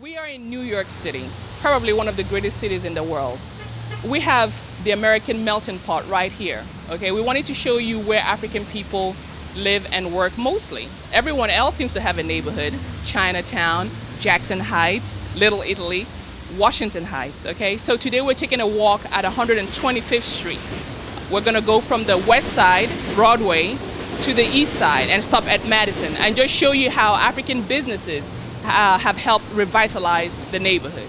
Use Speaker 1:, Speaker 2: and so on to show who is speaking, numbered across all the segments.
Speaker 1: We are in New York City, probably one of the greatest cities in the world. We have the American melting pot right here. Okay, we wanted to show you where African people live and work mostly. Everyone else seems to have a neighborhood: Chinatown, Jackson Heights, Little Italy, Washington Heights. Okay, so today we're taking a walk at 125th Street. We're gonna go from the west side, Broadway, to the east side and stop at Madison and just show you how African businesses have helped revitalize the neighborhood.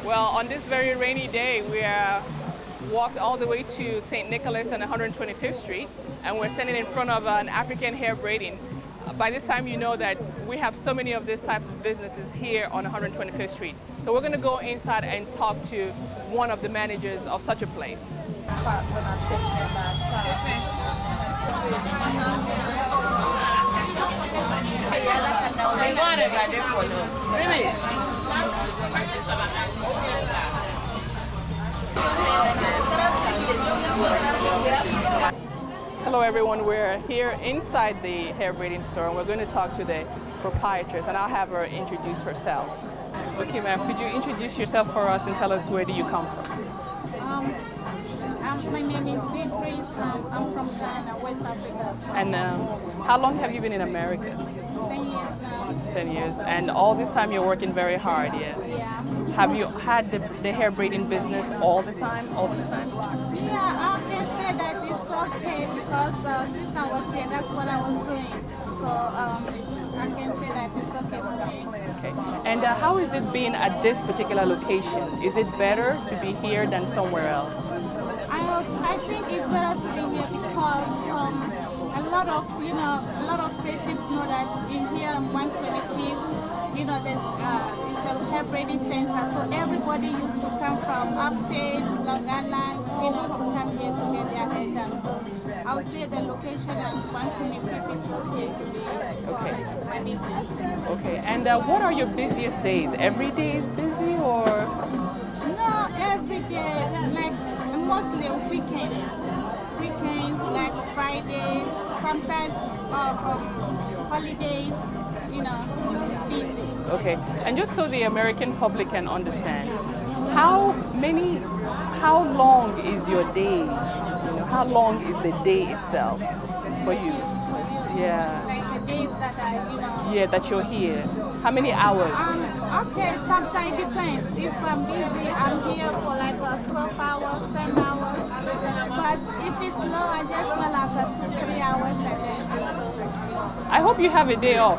Speaker 1: Well, on this very rainy day, we walked all the way to St. Nicholas and 125th Street, and we're standing in front of an African hair braiding. By this time, you know that we have so many of this type of businesses here on 125th Street. So we're going to go inside and talk to one of the managers of such a place. Hello everyone, we're here inside the hair braiding store and we're going to talk to the proprietress and I'll have her introduce herself. Okay ma'am, could you introduce yourself for us and tell us where do you come from?
Speaker 2: My name is Beatrice. I'm from Ghana, West Africa.
Speaker 1: And how long have you been in America?
Speaker 2: 10 years now.
Speaker 1: 10 years. And all this time you're working very hard, yeah?
Speaker 2: Yeah.
Speaker 1: Have you had the hair braiding business all the time, all this time?
Speaker 2: Yeah, I can say that it's okay because since I was here, that's what I was doing. So I can say that it's okay for me.
Speaker 1: Okay. And how is it being at this particular location? Is it better to be here than somewhere else?
Speaker 2: I think it's better to be here because a lot of places know that in here on 125th, there's a hair braiding center. So everybody used to come from upstate, Long Island, to come here to get their hair done. So I would say the location at 125th is okay to be my business.
Speaker 1: Okay. And what are your busiest days? Every day is busy or?
Speaker 2: No, every day, like mostly weekends, like Fridays, sometimes holidays, it's busy.
Speaker 1: Okay, and just so the American public can understand, how long is your day? How long is the day itself for you? Yeah.
Speaker 2: Like the days that
Speaker 1: Yeah, that you're here. How many hours?
Speaker 2: Okay, sometimes it depends. If I'm busy, I'm here for like 12 hours, 10 hours. But if it's low, I just spend like 2-3 hours a day.
Speaker 1: I hope you have a day off.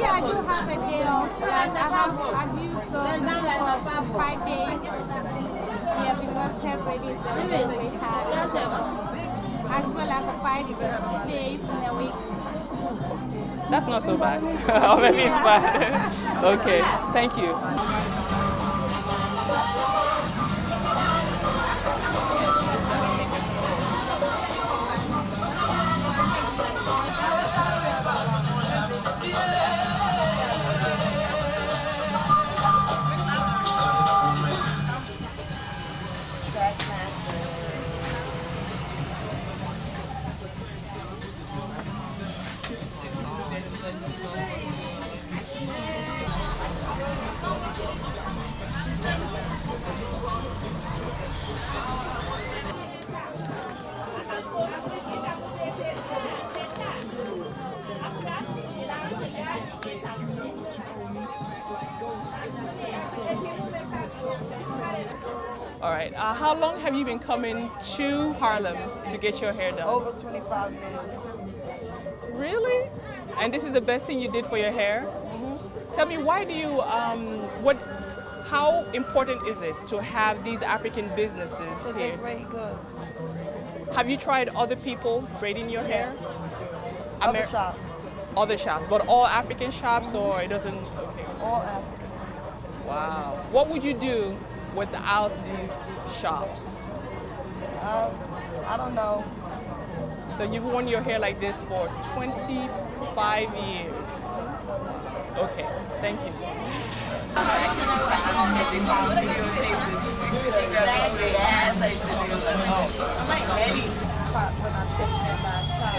Speaker 2: Yeah, I do have a day off. Like I used to for 5 days. Yeah, because hair braiding is really hard. I spend like 5 days in a week.
Speaker 1: That's not so bad. Or maybe it's bad. Okay, thank you. right. How long have you been coming to Harlem to get your hair done?
Speaker 3: Over 25 years.
Speaker 1: Really? And this is the best thing you did for your hair? Tell me, why do you, how important is it to have these African businesses
Speaker 3: Because
Speaker 1: here?
Speaker 3: they braid good.
Speaker 1: Have you tried other people braiding your hair?
Speaker 3: Other shops.
Speaker 1: Other shops, but all African shops, or it doesn't? Okay.
Speaker 3: All African.
Speaker 1: Wow. What would you do without these shops?
Speaker 3: I don't know.
Speaker 1: So you've worn your hair like this for 25 years. Okay, thank you.
Speaker 3: When I take them outside.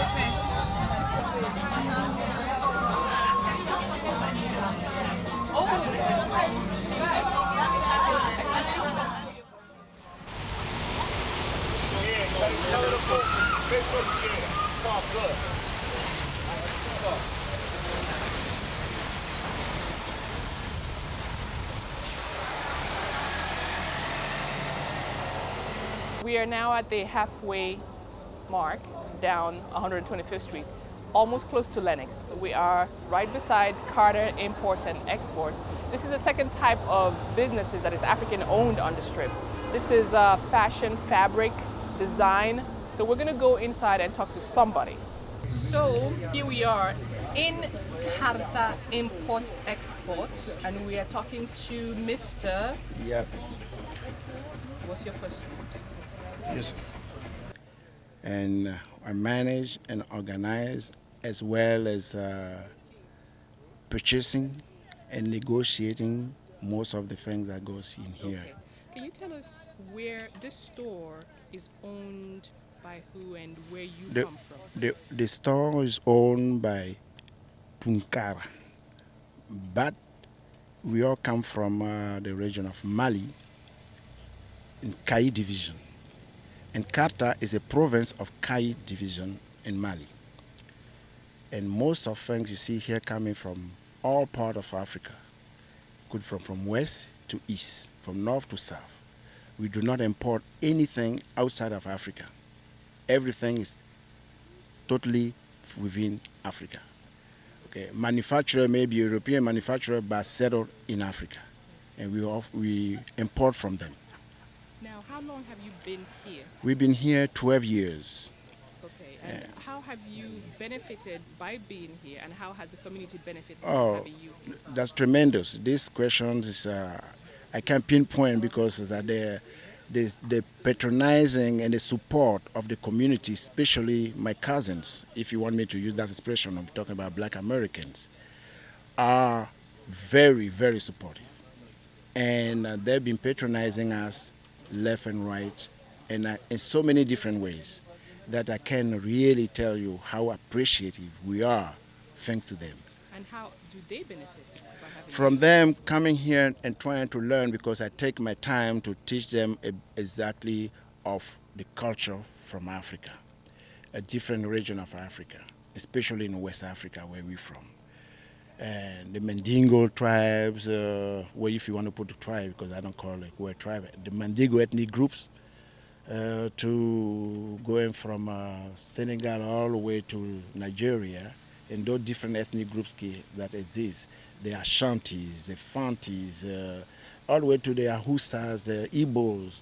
Speaker 1: We are now at the halfway mark down 125th Street, almost close to Lenox. So we are right beside Carter Imports and Export. This is the second type of businesses that is African owned on the strip. This is fashion, fabric, design. So we're gonna go inside and talk to somebody. So here we are in Carter Import Exports, and we are talking to Mr.
Speaker 4: Yep.
Speaker 1: What's your first name?
Speaker 4: Yusuf. And I manage and organize as well as purchasing and negotiating most of the things that goes in here.
Speaker 1: Okay. Can you tell us where this store is owned by who and where you come from?
Speaker 4: The store is owned by Tunkara, but we all come from the region of Mali in Kai division. And Karta is a province of Kai division in Mali. And most of things you see here coming from all part of Africa, could from west to east, from north to south. We do not import anything outside of Africa. Everything is totally within Africa. Okay, manufacturer may be European manufacturer, but settled in Africa, and we import from them.
Speaker 1: Now, how long have you been here?
Speaker 4: We've been here 12 years.
Speaker 1: Okay, and how have you benefited by being here, and how has the community benefited by
Speaker 4: Oh,
Speaker 1: having you here?
Speaker 4: that's tremendous. This question is, I can't pinpoint because the patronizing and the support of the community, especially my cousins, if you want me to use that expression, I'm talking about Black Americans, are very, very supportive. And they've been patronizing us left and right, and in so many different ways that I can really tell you how appreciative we are thanks to them.
Speaker 1: And how do they benefit by having
Speaker 4: From
Speaker 1: you?
Speaker 4: them coming here and trying to learn, because I take my time to teach them exactly of the culture from Africa, a different region of Africa, especially in West Africa where we're from. And the Mandingo tribes, well, if you want to put a tribe, because I don't call it word tribe, the Mandingo ethnic groups, to going from Senegal all the way to Nigeria, and those different ethnic groups that exist. The Ashantis, the Fantis, all the way to the Ahusas, the Igbos,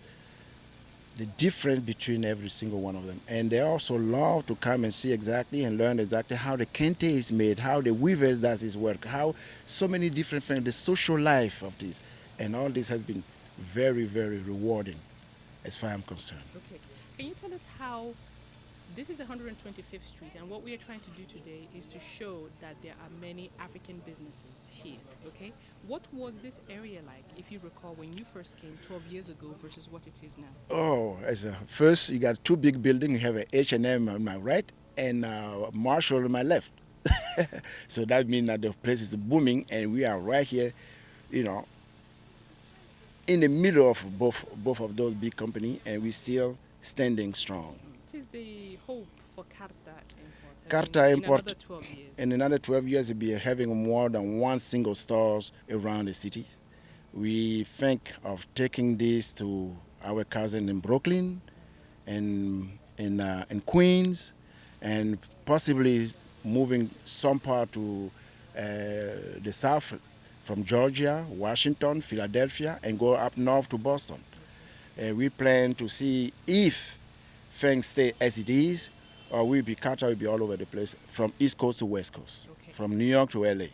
Speaker 4: the difference between every single one of them. And they also love to come and see exactly and learn exactly how the kente is made, how the weavers does his work, how so many different things, the social life of this. And all this has been very, very rewarding as far as I'm concerned.
Speaker 1: Okay, can you tell us how this is 125th Street, and what we are trying to do today is to show that there are many African businesses here, okay? What was this area like, if you recall, when you first came 12 years ago versus what it is now?
Speaker 4: Oh, first you got two big buildings. You have a H&M on my right and Marshall on my left. So that means that the place is booming, and we are right here, you know, in the middle of both of those big companies, and we're still standing strong.
Speaker 1: What is the hope for Carta Import?
Speaker 4: Carta
Speaker 1: in
Speaker 4: Import,
Speaker 1: another 12 years?
Speaker 4: in another 12 years, we'll be having more than one single stores around the city. We think of taking this to our cousin in Brooklyn and in Queens, and possibly moving some part to the south from Georgia, Washington, Philadelphia, and go up north to Boston. We plan to see if things stay as it is, or Qatar will be all over the place, from East Coast to West Coast,
Speaker 1: Okay.
Speaker 4: from New York to LA.
Speaker 1: Okay.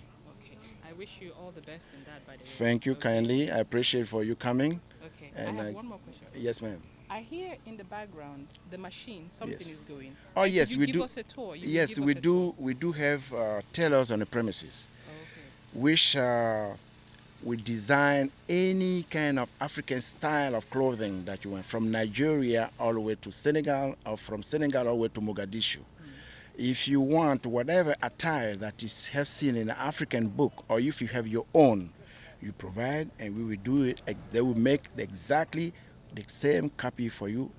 Speaker 1: I wish you all the best in that, by the way.
Speaker 4: Thank you
Speaker 1: Okay.
Speaker 4: kindly. I appreciate for you coming.
Speaker 1: Okay.
Speaker 4: And
Speaker 1: I have one more question.
Speaker 4: Yes, ma'am.
Speaker 1: I hear in the background the machine, something
Speaker 4: Yes.
Speaker 1: is going.
Speaker 4: Oh,
Speaker 1: And
Speaker 4: yes,
Speaker 1: could you
Speaker 4: we
Speaker 1: give
Speaker 4: do.
Speaker 1: us a tour? You will
Speaker 4: Yes,
Speaker 1: give
Speaker 4: we
Speaker 1: us a
Speaker 4: do.
Speaker 1: tour.
Speaker 4: We do have tailors on the premises,
Speaker 1: Okay.
Speaker 4: which we design any kind of African style of clothing that you want, from Nigeria all the way to Senegal, or from Senegal all the way to Mogadishu. If you want whatever attire that is have seen in an African book, or if you have your own, you provide, and we will do it. They will make exactly the same copy for you,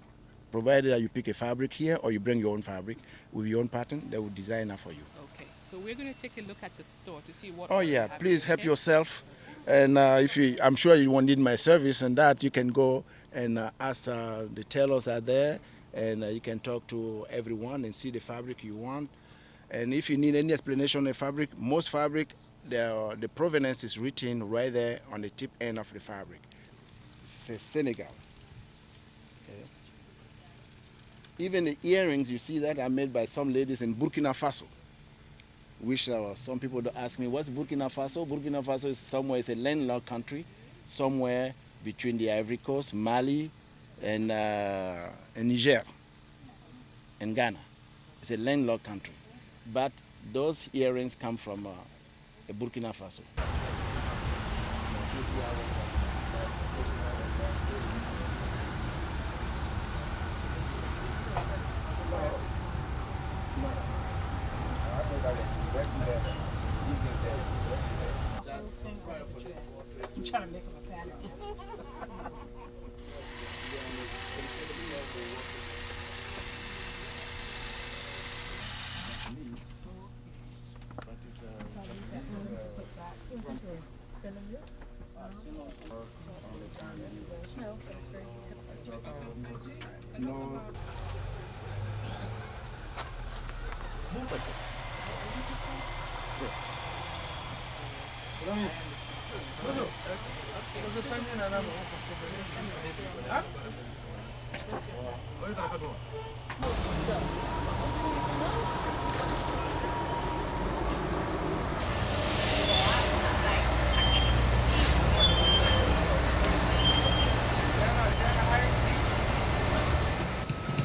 Speaker 4: provided that you pick a fabric here or you bring your own fabric with your own pattern. They will design that for you.
Speaker 1: Okay. So we're going to take a look at the store to see what.
Speaker 4: Oh
Speaker 1: all you
Speaker 4: yeah,
Speaker 1: have
Speaker 4: please
Speaker 1: here,
Speaker 4: help
Speaker 1: okay?
Speaker 4: yourself, and I'm sure you won't need my service, and that you can go and ask the tailors are there, and you can talk to everyone and see the fabric you want. And if you need any explanation on the fabric, most fabric, the provenance is written right there on the tip end of the fabric. It says Senegal. Okay. Even the earrings, you see that, are made by some ladies in Burkina Faso. Which some people don't ask me, what's Burkina Faso? Burkina Faso is somewhere, it's a landlocked country, somewhere between the Ivory Coast, Mali, and Niger, and Ghana. It's a landlocked country. But those earrings come from Burkina Faso.
Speaker 5: I'm trying to make him a pattern.
Speaker 4: No.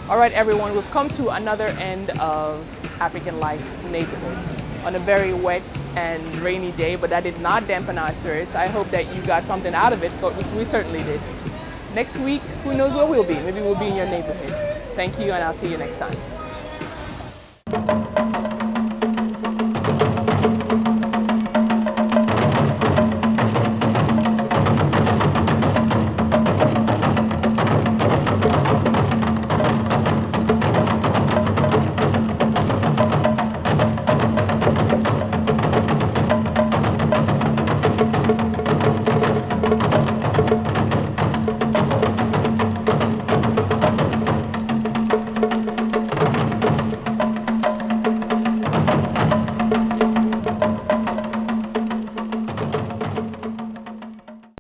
Speaker 1: All right, everyone, we've come to another end of African Life neighborhood on a very wet and rainy day, but that did not dampen our spirits. I hope that you got something out of it, because we certainly did. Next week, who knows where we'll be? Maybe we'll be in your neighborhood. Thank you, and I'll see you next time.